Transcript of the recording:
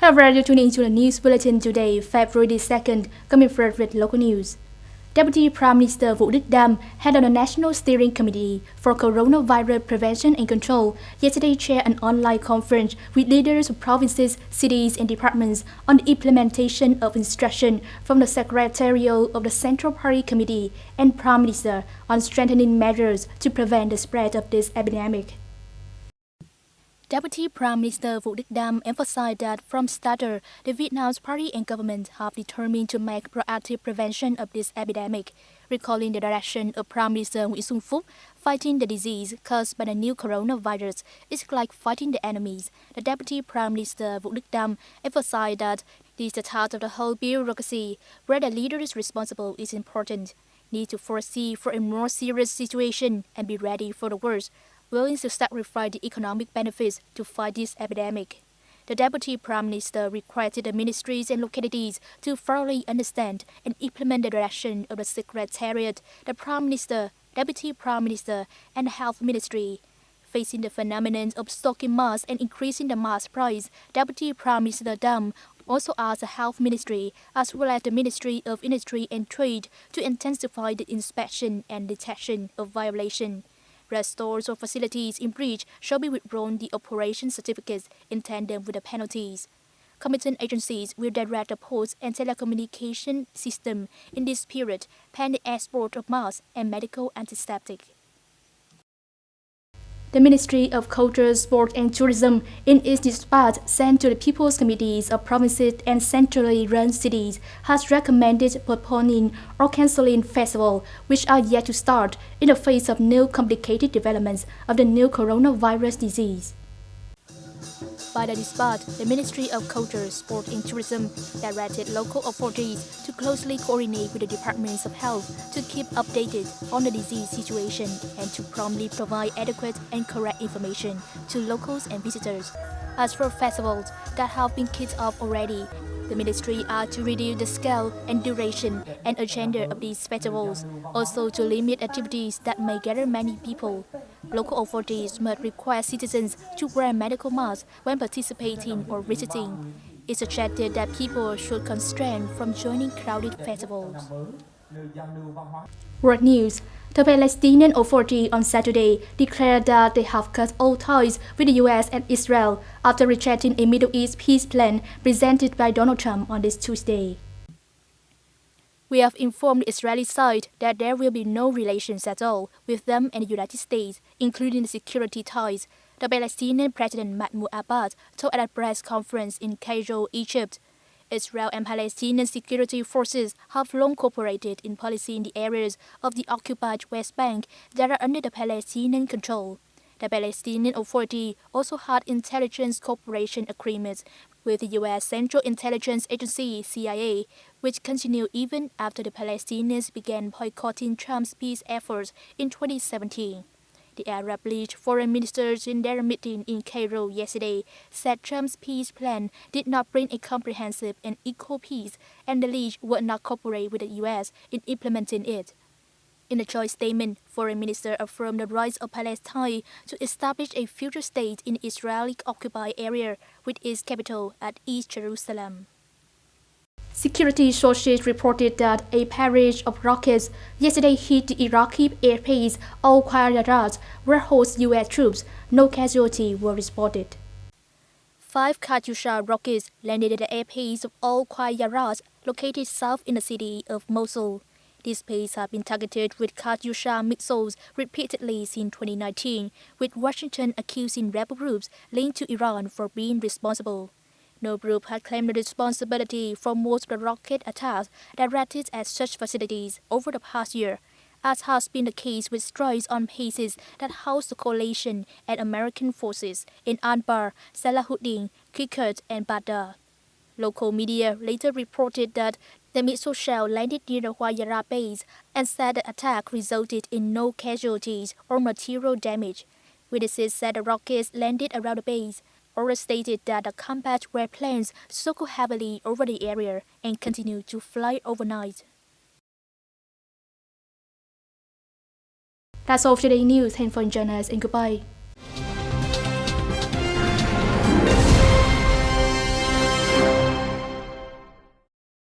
However, you're tuning into the news bulletin today, February 2nd, coming first with local news. Deputy Prime Minister Vũ Đức Đam, head of the National Steering Committee for Coronavirus Prevention and Control, yesterday chaired an online conference with leaders of provinces, cities, and departments on the implementation of instruction from the Secretariat of the Central Party Committee and Prime Minister on strengthening measures to prevent the spread of this epidemic. Deputy Prime Minister Vũ Đức Đam emphasized that from starter, the Vietnam's party and government have determined to make proactive prevention of this epidemic, recalling the direction of Prime Minister Nguyễn Xuân Phúc. Fighting the disease caused by the new coronavirus is like fighting the enemies. The Deputy Prime Minister Vũ Đức Đam emphasized that this is the task of the whole bureaucracy, where the leader is responsible is important. Need to foresee for a more serious situation and be ready for the worst, willing to sacrifice the economic benefits to fight this epidemic. The Deputy Prime Minister requested the ministries and localities to thoroughly understand and implement the direction of the Secretariat, the Prime Minister, Deputy Prime Minister, and the Health Ministry. Facing the phenomenon of stocking masks and increasing the mask price, Deputy Prime Minister Đam also asked the Health Ministry as well as the Ministry of Industry and Trade to intensify the inspection and detection of violation. Stores or facilities in breach shall be withdrawn the operation certificates in tandem with the penalties. Competent agencies will direct the post and telecommunication system in this period, pending export of masks and medical antiseptic. The Ministry of Culture, Sport and Tourism, in its dispatch sent to the People's Committees of provinces and centrally run cities, has recommended postponing or cancelling festivals which are yet to start in the face of new complicated developments of the new coronavirus disease. By the dispatch, the Ministry of Culture, Sport and Tourism directed local authorities to closely coordinate with the Departments of Health to keep updated on the disease situation and to promptly provide adequate and correct information to locals and visitors. As for festivals that have been kicked off already, the ministry are to reduce the scale and duration and agenda of these festivals, also to limit activities that may gather many people. Local authorities must require citizens to wear medical masks when participating or visiting. It's suggested that people should constrain from joining crowded festivals. World News. The Palestinian Authority on Saturday declared that they have cut all ties with the US and Israel after rejecting a Middle East peace plan presented by Donald Trump on this Tuesday. We have informed the Israeli side that there will be no relations at all with them and the United States, including the security ties, the Palestinian President Mahmoud Abbas told at a press conference in Cairo, Egypt. Israel and Palestinian security forces have long cooperated in policy in the areas of the occupied West Bank that are under the Palestinian control. The Palestinian Authority also had intelligence cooperation agreements with the U.S. Central Intelligence Agency, CIA, which continued even after the Palestinians began boycotting Trump's peace efforts in 2017. The Arab League foreign ministers in their meeting in Cairo yesterday said Trump's peace plan did not bring a comprehensive and equal peace, and the League would not cooperate with the U.S. in implementing it. In a joint statement, Foreign Minister affirmed the rights of Palestine to establish a future state in the Israeli-occupied area with its capital at East Jerusalem. Security sources reported that a barrage of rockets yesterday hit the Iraqi airbase Al-Qayyarad, where hosts U.S. troops. No casualties were reported. 5 Katyusha rockets landed at the airbase of Al-Qayyarad, located south in the city of Mosul. These bases have been targeted with Katyusha missiles repeatedly since 2019, with Washington accusing rebel groups linked to Iran for being responsible. No group had claimed the responsibility for most of the rocket attacks directed at such facilities over the past year, as has been the case with strikes on bases that house the coalition and American forces in Anbar, Salahuddin, Kirkuk, and Baghdad. Local media later reported that the missile shell landed near the Qayyarad base and said the attack resulted in no casualties or material damage. Witnesses said the rockets landed around the base. Others stated that the combat warplanes circled heavily over the area and continued to fly overnight. That's all for today's news. Thanks for joining us and goodbye.